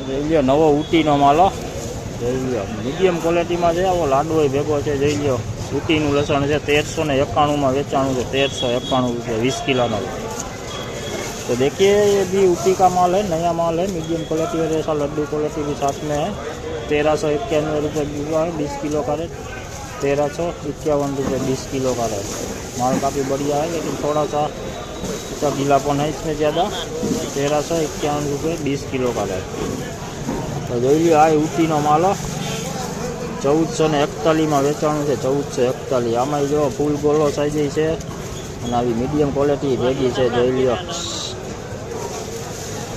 જોઈ લ્યો નવો ઊટીનો માલો જોઈ લ્યો મીડિયમ ક્વોલિટીમાં છે આવો લાડવો ભેગો છે જોઈ લ્યો ઊટીનું લસણ છે 1391 વેચાણું છે 1391 रुपये 20 किलो। तो देखिए ये भी ऊटी का माल है, नया माल है, मीडियम क्वालिटी है, जैसा लड्डू क्वालिटी भी साथ में है। 1391 रुपये बिका है 20 किलो का रेट, 1351 रुपये 20 किलो का रेट। माल काफ़ी बढ़िया है लेकिन थोड़ा सा इसका गीलापन है इसमें ज़्यादा। 1351 रुपये 20 किलो का रेट। तो जो लीजिए आ ऊटी नो माल 1441 में वेचाणु है 1441। आम जो फूल गोलो साइज है मीडियम क्वॉलिटी भेगी है जोई लियो।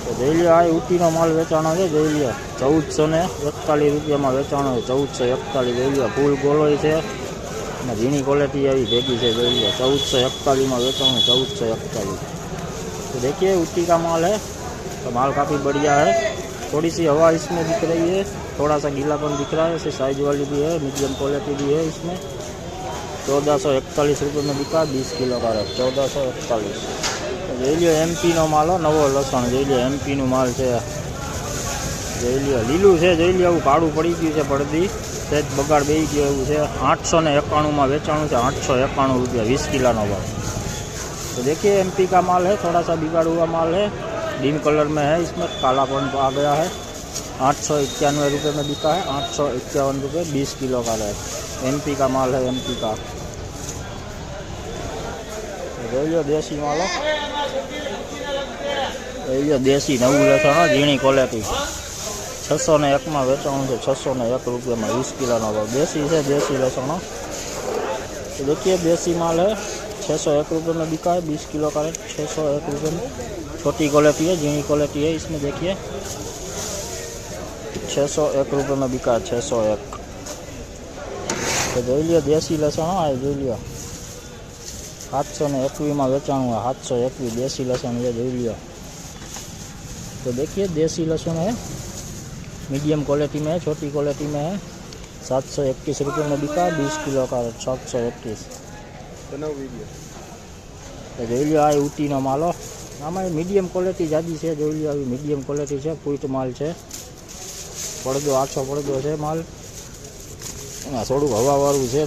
तो जोई लियो आ ऊटी नो माल वेचाणो है जोई लियो 1441 रुपया में वेचाणो है 1441 जोई लियो। फूल गोलो है झीणी क्वॉलिटी अभी भेगी है जोई लियो 1441 में वेचाणो 1441। तो देखिए ऊटी का माल है तो माल काफ़ी बढ़िया है। थोड़ी सी हवा इसमें दिख रही है, थोड़ा सा गीलापन दिख रहा है, ऐसे साइज वाली भी है, मीडियम क्वालिटी भी है। इसमें 1441 रुपये में बिका 20 किलो का रेट 1441। જોઈ લ્યો એમપી નો માલો નવો લસણ જોઈ લ્યો એમપી નું માલ છે જોઈ લ્યો લીલું છે જોઈ લ્યો આવું કાળું પડી ગયું છે પડદી સેજ બગાડ બેસી ગયો એવું છે 891 में વેચાણું છે 891 रुपया 20 किलो નો भाव। तो देखिए एमपी का माल है, थोड़ा सा बिगाड़ हुआ माल है, डिम कलर में है, इसमें कालापन आ गया है। 891 रुपये में बिका है 851 रुपये 20 किलो का रेट। एमपी का माल है एमपी का। જોઈ લો દેશી માલો જોઈ લો દેશી નવું લસણ ઝીણી ક્વોલિટી 601 में વેચાણું છે 601 रुपये में 20 किलो નો ભાવ। देसी है देसी लसण। तो देखिए देसी माल है 601 रुपये में बिका है 20 किलो का रेट 601 रुपये में। छोटी क्वालिटी है, झीणी क्वालिटी है, इसमें देखिए 601 रुपये में बिका है 601। तो જોઈ લો देसी लसण आ જોઈ लो 721 में वेचाणु है 721 देसी लहसुन ये जोई लियो। तो देखिए देसी लहसुन है, मीडियम क्वालिटी में है, छोटी क्वालिटी में है। 721 रुपये में बिका 20 किलो का 721। तो જોઈ લ્યો આ ઊટી નો માલો આમાં મીડિયમ ક્વોલિટી જાજી છે જોઈ લ્યો આવી મીડિયમ ક્વોલિટી છે, ફૂટ માલ છે, પડદો આછો પડદો છે માલ, એમાં થોડું હવાવાળું છે।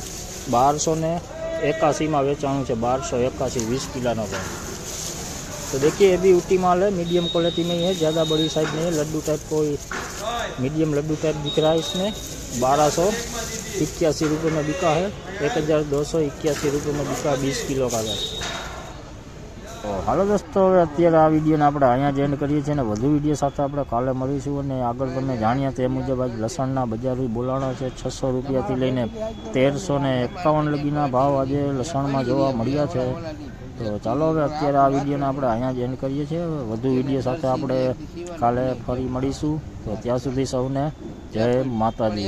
1281 में वेचाणु है 1281 20 किलो नो भाव। तो देखिए ये भी ऊटी माल है, मीडियम क्वालिटी में ही है, ज़्यादा बड़ी साइज नहीं है, लड्डू टाइप कोई मीडियम लड्डू टाइप दिख रहा है। इसमें 1281 रुपये में बिका है 1281 रुपये में बिका 20 किलो का है। तो हालो दोस्तों હવે અત્યારે આ વિડીયોને આપણે અહીંયા જ એન્ડ કરીએ છીએ ને વધુ વિડીયો સાથે આપણે કાલે મળીશું અને આગળ તમને જાણ્યા તે મુજબ આજ લસણના બજારી બોલાણો છે 600 રૂપિયાથી લઈને 1351 લગીના ભાવ આજે લસણમાં જોવા મળ્યા છે। તો ચાલો હવે અત્યારે આ વિડીયોને આપણે અહીંયા જ એન્ડ કરીએ છીએ, વધુ વિડીયો સાથે આપણે કાલે ફરી મળીશું। તો ત્યાં સુધી સૌને જય માતાજી।